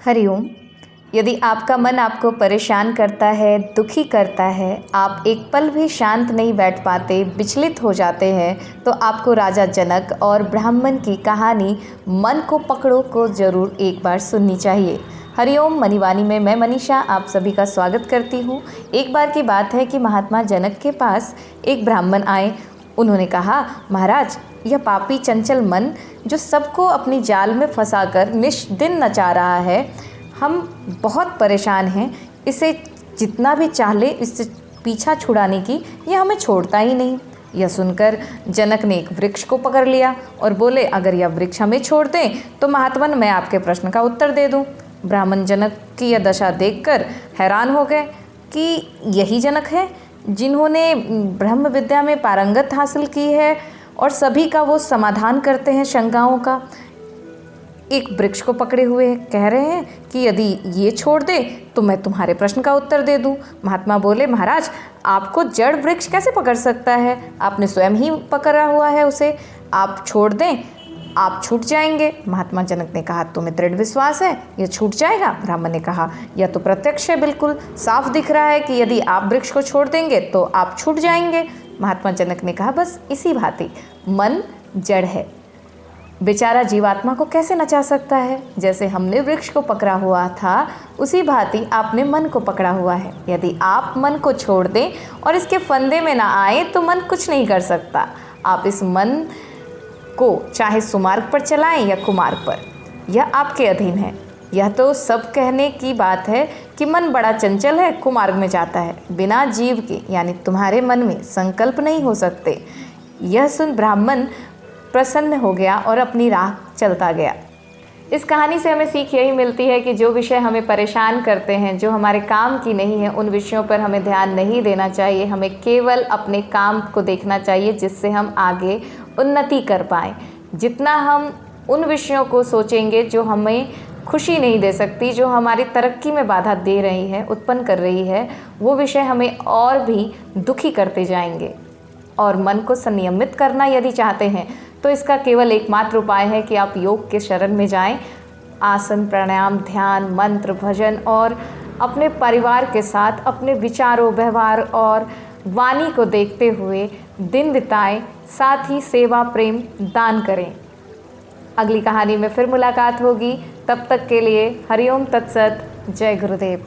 हरिओम। यदि आपका मन आपको परेशान करता है, दुखी करता है, आप एक पल भी शांत नहीं बैठ पाते, विचलित हो जाते हैं, तो आपको राजा जनक और ब्राह्मण की कहानी मन को पकड़ो को ज़रूर एक बार सुननी चाहिए। हरिओम। मनीवाणी में मैं मनीषा आप सभी का स्वागत करती हूँ। एक बार की बात है कि महात्मा जनक के पास एक ब्राह्मण आए। उन्होंने कहा, महाराज, यह पापी चंचल मन जो सबको अपनी जाल में फंसाकर निष्दिन नचा रहा है, हम बहुत परेशान हैं। इसे जितना भी चाह ले, इससे पीछा छुड़ाने की, यह हमें छोड़ता ही नहीं। यह सुनकर जनक ने एक वृक्ष को पकड़ लिया और बोले, अगर यह वृक्ष हमें छोड़ दें तो महात्मन मैं आपके प्रश्न का उत्तर दे दूं। ब्राह्मण जनक की यह दशा देखकर हैरान हो गए कि यही जनक है जिन्होंने ब्रह्म विद्या में पारंगत हासिल की है और सभी का वो समाधान करते हैं शंकाओं का। एक वृक्ष को पकड़े हुए कह रहे हैं कि यदि ये छोड़ दे तो मैं तुम्हारे प्रश्न का उत्तर दे दूं। महात्मा बोले, महाराज, आपको जड़ वृक्ष कैसे पकड़ सकता है? आपने स्वयं ही पकड़ा हुआ है उसे। आप छोड़ दें, आप छूट जाएंगे। महात्मा जनक ने कहा, तुम्हें दृढ़ विश्वास है यह छूट जाएगा? ब्राह्मण ने कहा, यह तो प्रत्यक्ष है, बिल्कुल साफ दिख रहा है कि यदि आप वृक्ष को छोड़ देंगे तो आप छूट जाएंगे। महात्मा जनक ने कहा, बस इसी भांति मन जड़ है, बेचारा जीवात्मा को कैसे नचा सकता है? जैसे हमने वृक्ष को पकड़ा हुआ था, उसी भांति आपने मन को पकड़ा हुआ है। यदि आप मन को छोड़ दें और इसके फंदे में ना आए तो मन कुछ नहीं कर सकता। आप इस मन को चाहे सुमार्ग पर चलाएं या कुमार्ग पर, यह आपके अधीन है। यह तो सब कहने की बात है कि मन बड़ा चंचल है, कुमार्ग में जाता है। बिना जीव के यानी तुम्हारे मन में संकल्प नहीं हो सकते। यह सुन ब्राह्मण प्रसन्न हो गया और अपनी राह चलता गया। इस कहानी से हमें सीख यही मिलती है कि जो विषय हमें परेशान करते हैं, जो हमारे काम की नहीं है, उन विषयों पर हमें ध्यान नहीं देना चाहिए। हमें केवल अपने काम को देखना चाहिए जिससे हम आगे उन्नति कर पाएँ। जितना हम उन विषयों को सोचेंगे जो हमें खुशी नहीं दे सकती, जो हमारी तरक्की में बाधा दे रही है, उत्पन्न कर रही है, वो विषय हमें और भी दुखी करते जाएंगे। और मन को संयमित करना यदि चाहते हैं तो इसका केवल एकमात्र उपाय है कि आप योग के शरण में जाएं। आसन, प्राणायाम, ध्यान, मंत्र, भजन और अपने परिवार के साथ अपने विचारों, व्यवहार और वाणी को देखते हुए दिन बिताएं। साथ ही सेवा, प्रेम, दान करें। अगली कहानी में फिर मुलाकात होगी। तब तक के लिए हरिओम तत्सत। जय गुरुदेव।